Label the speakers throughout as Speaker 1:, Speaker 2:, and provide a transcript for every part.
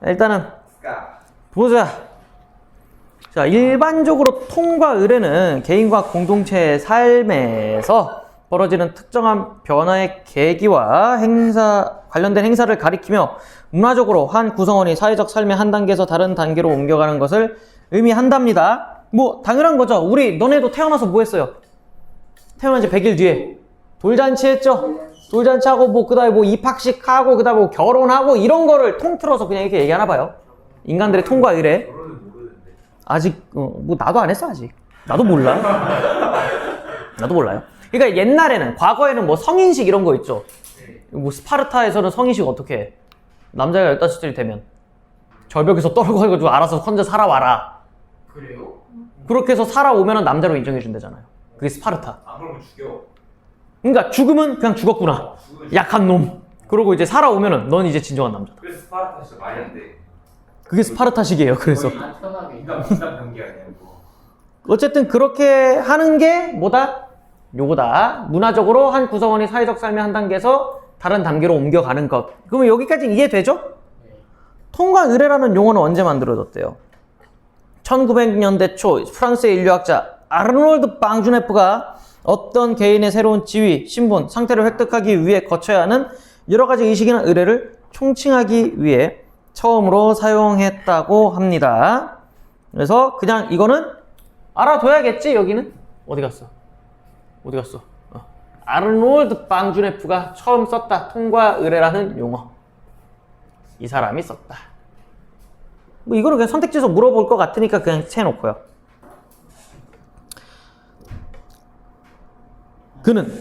Speaker 1: 일단은 보자. 자, 일반적으로 통과 의례는 개인과 공동체의 삶에서 벌어지는 특정한 변화의 계기와 관련된 행사를 가리키며 문화적으로 한 구성원이 사회적 삶의 한 단계에서 다른 단계로 옮겨가는 것을 의미한답니다. 뭐 당연한 거죠. 너네도 태어나서 뭐 했어요? 태어난 지 100일 뒤에 돌잔치 했죠? 돌잔치하고 뭐 그다음에 뭐 입학식 하고 그다음에 뭐 결혼하고 이런 거를 통틀어서 그냥 이렇게 얘기하나 봐요. 인간들의 통과 의례. 아직 뭐 나도 안 했어 아직. 나도 몰라. 나도 몰라요. 그러니까 옛날에는 과거에는 뭐 성인식 이런 거 있죠. 뭐 스파르타에서는 성인식 어떻게 해? 남자가 15살이 되면 절벽에서 떨어져가지고 알아서 혼자 살아와라.
Speaker 2: 그래요?
Speaker 1: 그렇게 해서 살아오면 남자로 인정해 준대잖아요. 그게 스파르타.
Speaker 2: 아 그러면 죽여.
Speaker 1: 그러니까 죽으면 그냥 죽었구나. 약한 놈. 그러고 이제 살아오면은 넌 이제 진정한 남자.
Speaker 2: 그래서 스파르타 진짜 말이 안 돼.
Speaker 1: 그게 스파르타식이에요. 그래서
Speaker 2: 거의 안편하게 인간 변기 아니야 이거.
Speaker 1: 어쨌든 그렇게 하는 게 뭐다? 요거다. 문화적으로 한 구성원이 사회적 삶의 한 단계에서 다른 단계로 옮겨가는 것. 그러면 여기까지 이해되죠?
Speaker 2: 네.
Speaker 1: 통과 의례라는 용어는 언제 만들어졌대요? 1900년대 초 프랑스의 인류학자 아르놀드 방주네프가 어떤 개인의 새로운 지위, 신분, 상태를 획득하기 위해 거쳐야 하는 여러 가지 의식이나 의례를 총칭하기 위해 처음으로 사용했다고 합니다. 그래서 그냥 이거는 알아둬야겠지. 여기는 어디 갔어? 아르놀드 방주네프가 처음 썼다. 통과 의례라는 용어. 이 사람이 썼다. 뭐 이거는 그냥 선택지에서 물어볼 것 같으니까 그냥 채놓고요. 그는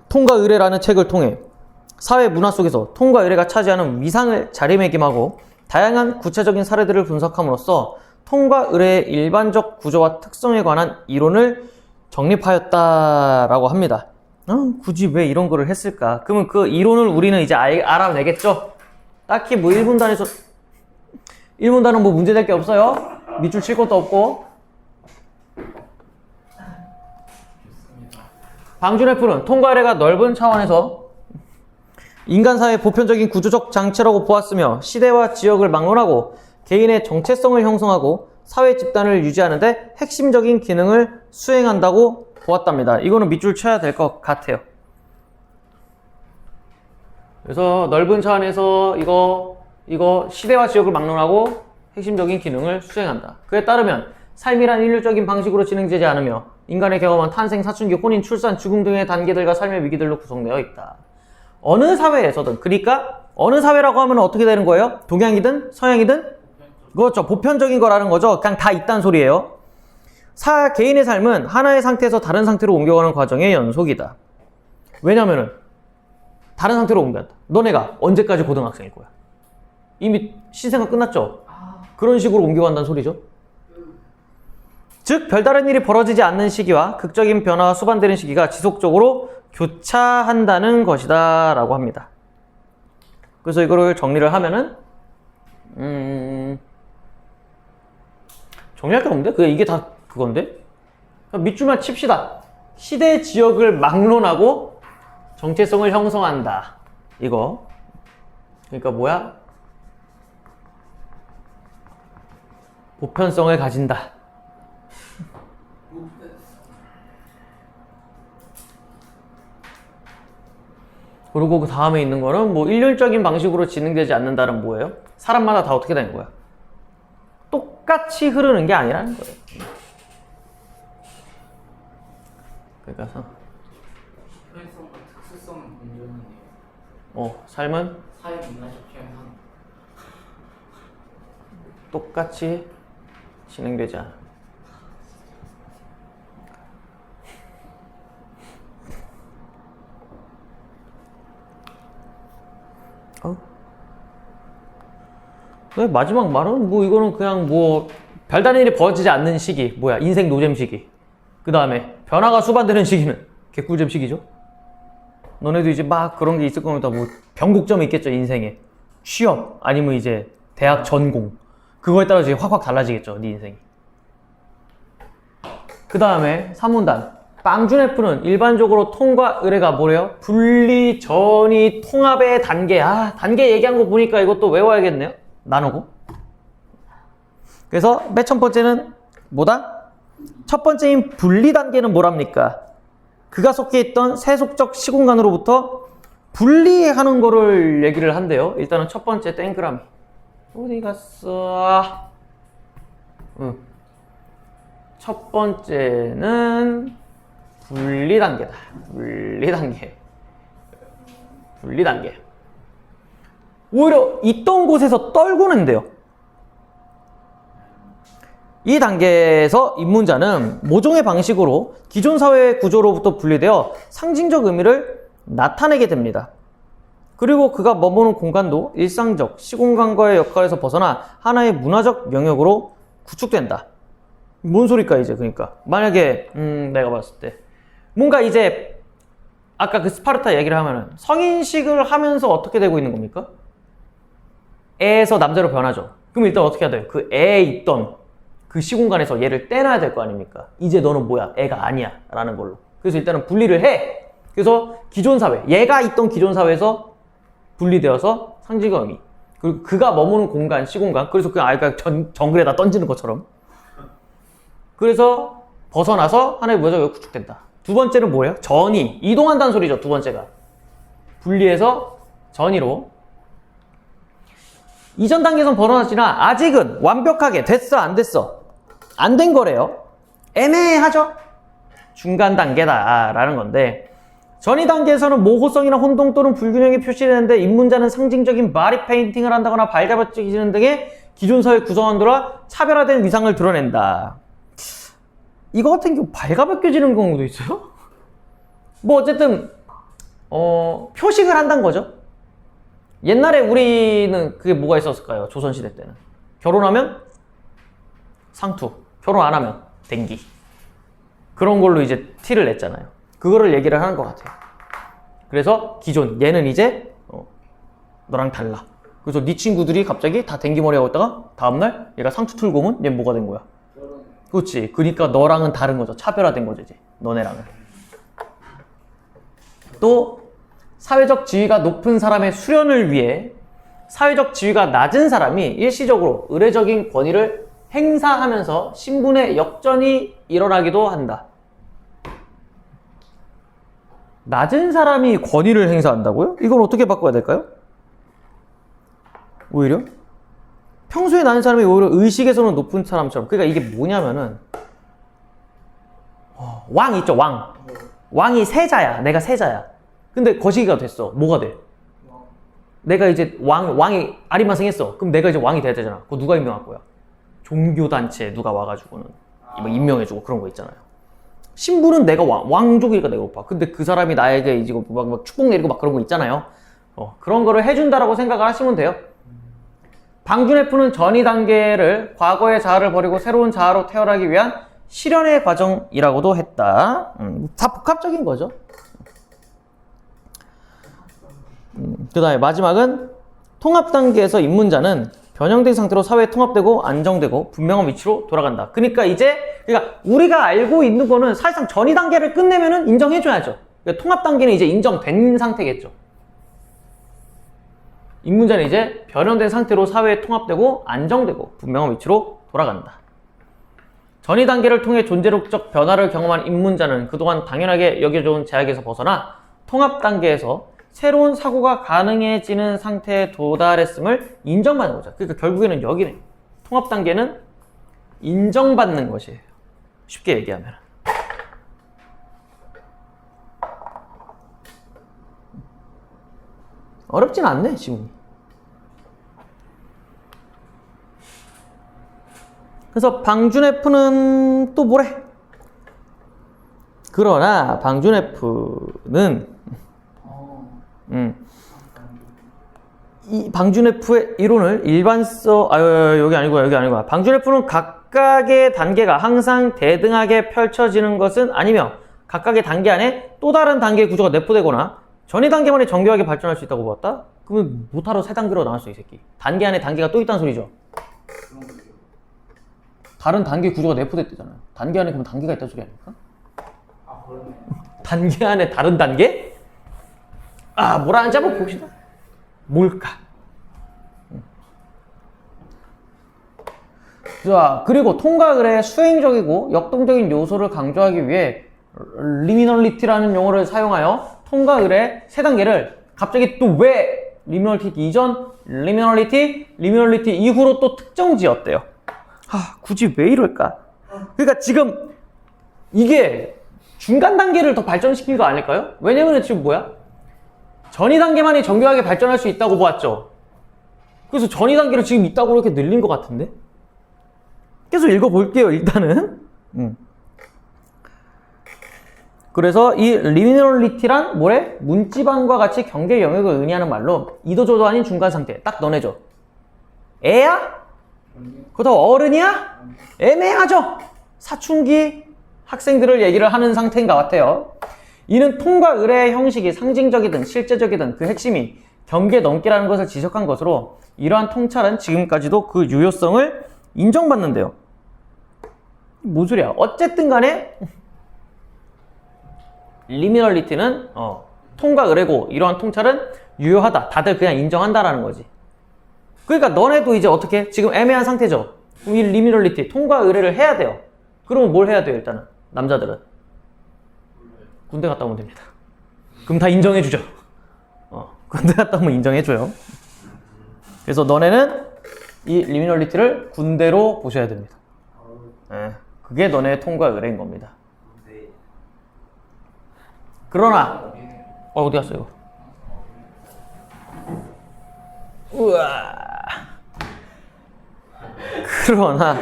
Speaker 1: 통과 의례라는 책을 통해 사회 문화 속에서 통과 의례가 차지하는 위상을 자리매김하고 다양한 구체적인 사례들을 분석함으로써 통과 의례의 일반적 구조와 특성에 관한 이론을 정립하였다라고 합니다. 굳이 왜 이런 거를 했을까? 그러면 그 이론을 우리는 이제 알아내겠죠? 딱히 뭐 1분단에서 1분단은 뭐 문제될 게 없어요. 밑줄 칠 것도 없고. 방주네프는 통과 의례가 넓은 차원에서 인간사회의 보편적인 구조적 장치라고 보았으며 시대와 지역을 막론하고 개인의 정체성을 형성하고 사회 집단을 유지하는 데 핵심적인 기능을 수행한다고 보았답니다. 이거는 밑줄 쳐야 될 것 같아요. 그래서 넓은 차원에서 이거 시대와 지역을 막론하고 핵심적인 기능을 수행한다. 그에 따르면 삶이란 일률적인 방식으로 진행되지 않으며 인간의 경험은 탄생, 사춘기, 혼인, 출산, 죽음 등의 단계들과 삶의 위기들로 구성되어 있다. 어느 사회에서든, 그러니까 어느 사회라고 하면 어떻게 되는 거예요? 동양이든 서양이든? 그렇죠. 보편적인 거라는 거죠. 그냥 다 있다는 소리예요. 개인의 삶은 하나의 상태에서 다른 상태로 옮겨가는 과정의 연속이다. 왜냐면은 다른 상태로 옮겨간다. 너네가 언제까지 고등학생일 거야? 이미 신생아 끝났죠? 그런 식으로 옮겨간다는 소리죠. 즉 별다른 일이 벌어지지 않는 시기와 극적인 변화와 수반되는 시기가 지속적으로 교차한다는 것이다 라고 합니다. 그래서 이거를 정리를 하면은 정리할 게 없는데? 이게 다 그건데? 밑줄만 칩시다. 시대 지역을 막론하고 정체성을 형성한다. 이거. 그러니까 뭐야? 보편성을 가진다. 그리고 그 다음에 있는 거는 뭐 일률적인 방식으로 진행되지 않는다는 뭐예요? 사람마다 다 어떻게 되는 거야? 똑같이 흐르는 게 아니라는 거예요. 그러니까
Speaker 2: 표현성과 특수성은 공존하네요.
Speaker 1: 삶은
Speaker 2: 사회 문화적 표현한.
Speaker 1: 똑같이 진행되지 않아. 네, 마지막 말은 뭐 이거는 그냥 뭐 별다른 일이 벌어지지 않는 시기, 뭐야, 인생 노잼 시기. 그 다음에 변화가 수반되는 시기는 개꿀잼 시기죠. 너네도 이제 막 그런 게 있을 겁니다. 뭐 변곡점이 있겠죠, 인생에. 취업 아니면 이제 대학 전공. 그거에 따라서 이제 확확 달라지겠죠, 네 인생이. 그 다음에 3문단. 방주네프는 일반적으로 통과 의례가 뭐래요? 분리, 전이, 통합의 단계. 단계 얘기한 거 보니까 이것도 외워야겠네요. 나누고. 그래서 맨 첫 번째는 뭐다? 첫 번째인 분리 단계는 뭐랍니까? 그가 속해 있던 세속적 시공간으로부터 분리하는 거를 얘기를 한대요. 일단은 첫 번째 동그라미. 어디 갔어? 첫 번째는 분리 단계다. 분리 단계. 분리 단계. 오히려 있던 곳에서 떨고 낸대요. 이 단계에서 입문자는 모종의 방식으로 기존 사회의 구조로부터 분리되어 상징적 의미를 나타내게 됩니다. 그리고 그가 머무는 공간도 일상적 시공간과의 역할에서 벗어나 하나의 문화적 영역으로 구축된다. 뭔 소리일까 이제. 그러니까 만약에 내가 봤을 때 뭔가 이제 아까 그 스파르타 얘기를 하면은 성인식을 하면서 어떻게 되고 있는 겁니까? 애에서 남자로 변하죠. 그럼 일단 어떻게 해야 돼요? 그 애에 있던 그 시공간에서 얘를 떼놔야 될 거 아닙니까? 이제 너는 뭐야? 애가 아니야 라는 걸로. 그래서 일단은 분리를 해. 그래서 기존 사회, 얘가 있던 기존 사회에서 분리되어서 상징적 의미, 그리고 그가 머무는 공간, 시공간, 그래서 그냥 아이가 정글에다 던지는 것처럼, 그래서 벗어나서 하나의 문화적 구축된다. 두 번째는 뭐예요? 전이, 이동한다는 소리죠. 두 번째가 분리해서 전이로. 이전 단계에선 벗어났지만 아직은 완벽하게 됐어 안 됐어? 안 된 거래요. 애매하죠? 중간 단계다 라는 건데, 전이 단계에서는 모호성이나 혼동 또는 불균형이 표시되는데 입문자는 상징적인 바디 페인팅을 한다거나 발가벗기는 등의 기존 사회 구성원들과 차별화된 위상을 드러낸다. 이거 같은 경우 발가벗겨지는 경우도 있어요? 뭐 어쨌든 표식을 한다는 거죠. 옛날에 우리는 그게 뭐가 있었을까요? 조선시대 때는 결혼하면 상투, 결혼 안 하면 댕기, 그런 걸로 이제 티를 냈잖아요. 그거를 얘기를 하는 것 같아요. 그래서 기존 얘는 이제 너랑 달라. 그래서 네 친구들이 갑자기 다 댕기머리 하고 있다가 다음날 얘가 상투 틀고 오면 얘는 뭐가 된 거야? 그렇지. 그러니까 너랑은 다른 거죠. 차별화된 거죠 이제 너네랑은. 또 사회적 지위가 높은 사람의 수련을 위해 사회적 지위가 낮은 사람이 일시적으로 의례적인 권위를 행사하면서 신분의 역전이 일어나기도 한다. 낮은 사람이 권위를 행사한다고요? 이걸 어떻게 바꿔야 될까요? 오히려 평소에 낮은 사람이 오히려 의식에서는 높은 사람처럼. 그러니까 이게 뭐냐면은 왕 있죠. 왕이 세자야. 내가 세자야. 근데 거시기가 됐어. 뭐가 돼? 내가 이제 왕이 아리만생했어. 그럼 내가 이제 왕이 돼야 되잖아. 그거 누가 임명할 거야? 종교단체 누가 와가지고는 임명해주고 그런 거 있잖아요. 신분은 내가 왕족이니까 내가 높아. 근데 그 사람이 나에게 이제 막 축복 내리고 막 그런 거 있잖아요. 그런 거를 해준다라고 생각을 하시면 돼요. 방준F는 전이 단계를 과거의 자아를 버리고 새로운 자아로 태어나기 위한 실현의 과정이라고도 했다. 다 복합적인 거죠. 그 다음에 마지막은 통합 단계에서 입문자는 변형된 상태로 사회에 통합되고 안정되고 분명한 위치로 돌아간다. 그러니까 우리가 알고 있는 거는 사실상 전이 단계를 끝내면은 인정해줘야죠. 그러니까 통합 단계는 이제 인정된 상태겠죠. 입문자는 이제 변형된 상태로 사회에 통합되고 안정되고 분명한 위치로 돌아간다. 전이 단계를 통해 존재론적 변화를 경험한 입문자는 그동안 당연하게 여겨져온 제약에서 벗어나 통합 단계에서 새로운 사고가 가능해지는 상태에 도달했음을 인정받는 거죠. 그러니까 결국에는 여기네. 통합 단계는 인정받는 것이에요. 쉽게 얘기하면. 어렵진 않네, 지금. 그래서 방준F는 또 뭐래? 그러나 방준F는 이 방준F의 이론을 일반서 여기 아니고 방준F는 각각의 단계가 항상 대등하게 펼쳐지는 것은 아니며 각각의 단계 안에 또 다른 단계의 구조가 내포되거나 전이 단계만이 정교하게 발전할 수 있다고 보았다? 그러면 못하러 세 단계로 나눴어, 이 새끼. 단계 안에 단계가 또 있다는 소리죠. 다른 단계 구조가 내포됐대잖아요. 단계 안에 그럼 단계가 있다는 소리 아닙니까?
Speaker 2: 아, 그러네.
Speaker 1: 단계 안에 다른 단계? 뭐라는지 한번 봅시다. 뭘까? 자, 그리고 통과 의뢰의 수행적이고 역동적인 요소를 강조하기 위해 리미널리티라는 용어를 사용하여 통과 의뢰 세 단계를 갑자기 또 왜 리미널리티 이전, 리미널리티 이후로 또 특정 지었대요. 굳이 왜 이럴까? 그러니까 지금 이게 중간 단계를 더 발전시킨 거 아닐까요? 왜냐면 지금 뭐야? 전이 단계만이 정교하게 발전할 수 있다고 보았죠. 그래서 전이 단계를 지금 있다고 이렇게 늘린 것 같은데? 계속 읽어볼게요, 일단은. 그래서 이 리미널리티란 뭐래? 문지방과 같이 경계 영역을 의미하는 말로 이도저도 아닌 중간 상태. 딱 너네죠. 애야? 그렇다고 어른이야? 애매하죠? 사춘기 학생들을 얘기를 하는 상태인 것 같아요. 이는 통과 의뢰의 형식이 상징적이든 실제적이든 그 핵심이 경계 넘기라는 것을 지적한 것으로 이러한 통찰은 지금까지도 그 유효성을 인정받는데요. 뭔 소리야? 어쨌든 간에 리미널리티는 통과 의뢰고 이러한 통찰은 유효하다. 다들 그냥 인정한다라는 거지. 그러니까 너네도 이제 어떻게? 지금 애매한 상태죠? 그럼 이 리미널리티 통과 의뢰를 해야 돼요. 그러면 뭘 해야 돼요? 일단은 남자들은 군대 갔다 오면 됩니다. 그럼 다 인정해주죠. 군대 갔다 오면 인정해줘요. 그래서 너네는 이 리미널리티를 군대로 보셔야 됩니다. 그게 너네의 통과 의뢰인 겁니다. 그러나 어디 갔어 이거? 우와. 그러나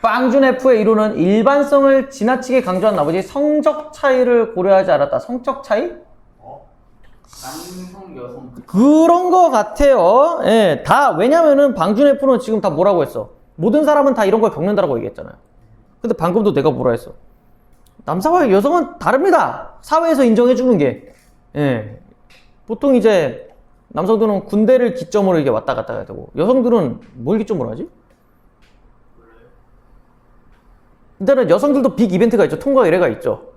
Speaker 1: 빵준 F의 이론은 일반성을 지나치게 강조한 나머지 성적 차이를 고려하지 않았다. 성적 차이?
Speaker 2: 남성, 여성.
Speaker 1: 그런 거 같아요. 예, 다 왜냐면은 방준 F는 지금 다 뭐라고 했어? 모든 사람은 다 이런 걸 겪는다라고 얘기했잖아요. 근데 방금도 내가 뭐라 했어? 남성과 여성은 다릅니다. 사회에서 인정해주는 게. 예. 보통 이제 남성들은 군대를 기점으로 이게 왔다 갔다 해야 되고 여성들은 뭘 기점으로 하지? 일단은 여성들도 빅 이벤트가 있죠. 통과 의뢰가 있죠.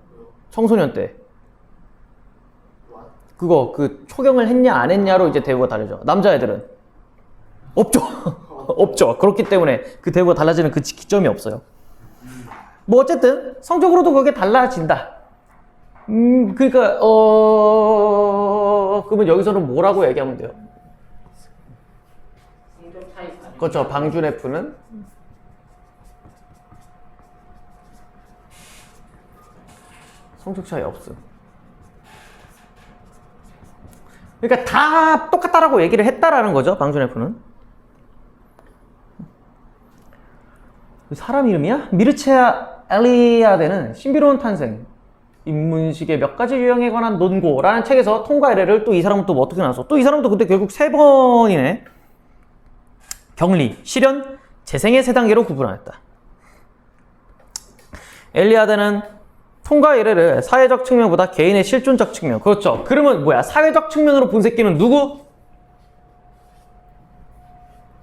Speaker 1: 청소년 때. 그거 그 초경을 했냐 안 했냐로 이제 대우가 다르죠. 남자애들은 없죠. 없죠. 그렇기 때문에 그 대우가 달라지는 그 기점이 없어요. 뭐 어쨌든 성적으로도 그게 달라진다. 그러니까 그러면 여기서는 뭐라고 얘기하면 돼요?
Speaker 2: 성적 차이.
Speaker 1: 그렇죠. 방준 F는 성적 차이 없음. 그러니까 다 똑같다라고 얘기를 했다라는 거죠. 방준 F는. 사람 이름이야? 미르체아 엘리아데는 신비로운 탄생, 인문식의 몇 가지 유형에 관한 논고라는 책에서 통과 의뢰를 또 이 사람은 또 어떻게 나왔어? 또 이 사람도 근데 결국 3번이네. 격리, 실현, 재생의 3단계로 구분하였다. 엘리아데는 통과 의뢰를 사회적 측면보다 개인의 실존적 측면. 그렇죠. 그러면 뭐야? 사회적 측면으로 본 새끼는 누구?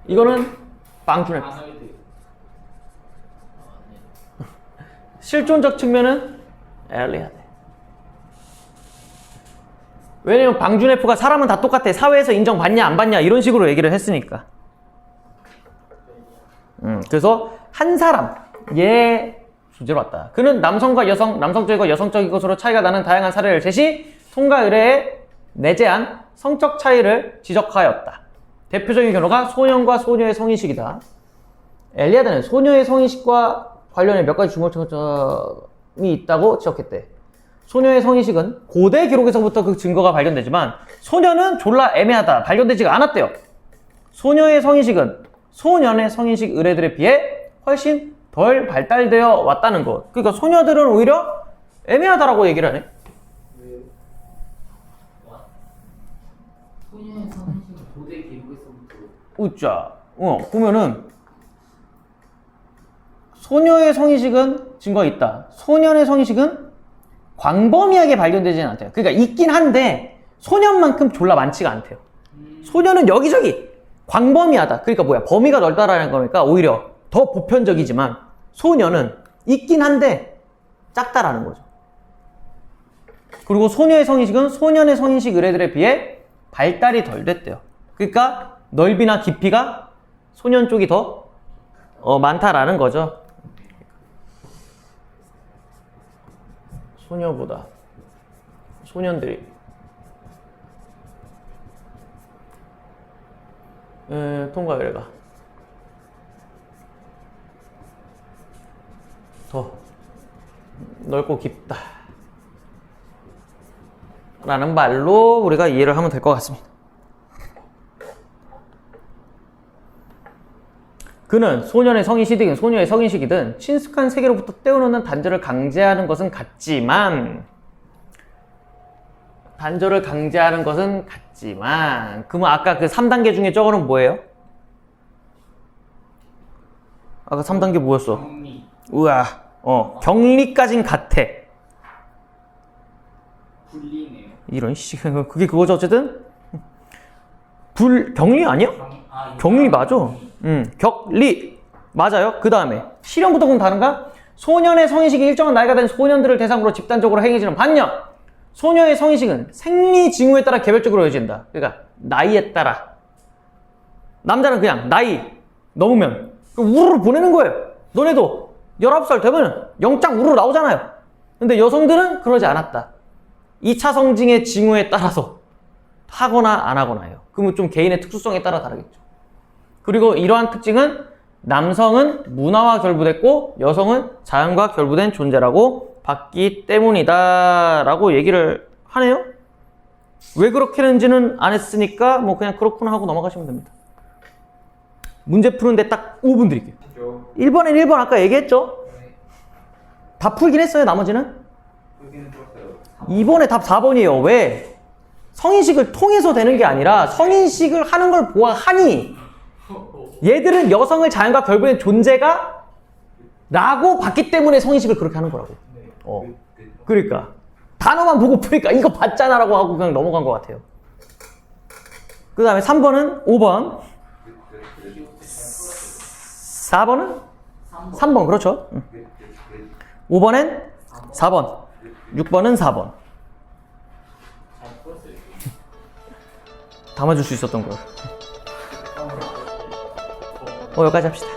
Speaker 1: 이거는 방준 F. 실존적 측면은 엘리아데. 왜냐면 방준 F가 사람은 다 똑같아. 사회에서 인정받냐 안 받냐 이런 식으로 얘기를 했으니까. 그래서 한 사람 얘 주제로 왔다. 그는 남성과 여성, 남성적이고 여성적인 것으로 차이가 나는 다양한 사례를 제시, 통과 의뢰에 내재한 성적 차이를 지적하였다. 대표적인 경우가 소년과 소녀의 성인식이다. 엘리아데는 소녀의 성인식과 관련해 몇 가지 주목점이 있다고 지적했대. 소녀의 성인식은 고대 기록에서부터 그 증거가 발견되지만 소녀는 졸라 애매하다. 발견되지가 않았대요. 소녀의 성인식은 소년의 성인식 의뢰들에 비해 훨씬 덜 발달되어 왔다는 것. 그러니까 소녀들은 오히려 애매하다라고 얘기를 하네.
Speaker 2: 왜요? 소녀의 성인식은 고대 기록에서부터.
Speaker 1: 웃자. 보면은 소녀의 성인식은 증거가 있다. 소년의 성인식은 광범위하게 발견되지는 않대요. 그러니까 있긴 한데 소년만큼 졸라 많지가 않대요. 소년은 여기저기 광범위하다. 그러니까 뭐야? 범위가 넓다라는 거니까 오히려 더 보편적이지만 소년은 있긴 한데 작다라는 거죠. 그리고 소녀의 성인식은 소년의 성인식 의뢰들에 비해 발달이 덜 됐대요. 그러니까 넓이나 깊이가 소년 쪽이 더 많다라는 거죠. 소녀보다 소년들이 통과 의뢰가 더 넓고 깊다 라는 말로 우리가 이해를 하면 될 것 같습니다. 그는 소년의 성인시이든 소녀의 성인시이든 친숙한 세계로부터 떼어놓는 단절을 강제하는 것은 같지만 그러면 아까 그 3단계 중에 저거는 뭐예요? 아까 3단계 뭐였어?
Speaker 2: 정리.
Speaker 1: 우와 격리까진 같아.
Speaker 2: 분리네요.
Speaker 1: 이런 씨 그게 그거죠. 어쨌든 격리 아니야? 격리
Speaker 2: 이거
Speaker 1: 맞아. 격리 맞아요. 그 다음에 실현부터 그럼 다른가? 소년의 성인식이 일정한 나이가 된 소년들을 대상으로 집단적으로 행해지는 반면 소녀의 성인식은 생리 징후에 따라 개별적으로 이어진다. 그러니까 나이에 따라. 남자는 그냥 나이 넘으면 우르르 보내는 거예요. 너네도 19살 되면 영장 우르르 나오잖아요. 근데 여성들은 그러지 않았다. 2차 성징의 징후에 따라서 하거나 안 하거나예요. 그러면 좀 개인의 특수성에 따라 다르겠죠. 그리고 이러한 특징은 남성은 문화와 결부됐고 여성은 자연과 결부된 존재라고 봤기 때문이다 라고 얘기를 하네요. 왜 그렇게 했는지는 안 했으니까 뭐 그냥 그렇구나 하고 넘어가시면 됩니다. 문제 푸는데 딱 5분 드릴게요. 1번엔 1번 아까 얘기했죠? 다 풀긴 했어요. 나머지는?
Speaker 2: 여기는 줬어요.
Speaker 1: 2번에 답 4번이에요. 왜? 성인식을 통해서 되는 게 아니라 성인식을 하는 걸 보아하니 얘들은 여성을 자연과 결부된 존재가 라고 봤기 때문에 성인식을 그렇게 하는 거라고. 그러니까 단어만 보고 푸니까 이거 봤잖아 라고 하고 그냥 넘어간 것 같아요. 그 다음에 3번은 5번 4번은? 3번 그렇죠. 5번엔 4번 6번은 4번
Speaker 2: 잘 풀었어요.
Speaker 1: 담아줄 수 있었던 걸. 여기까지 합시다.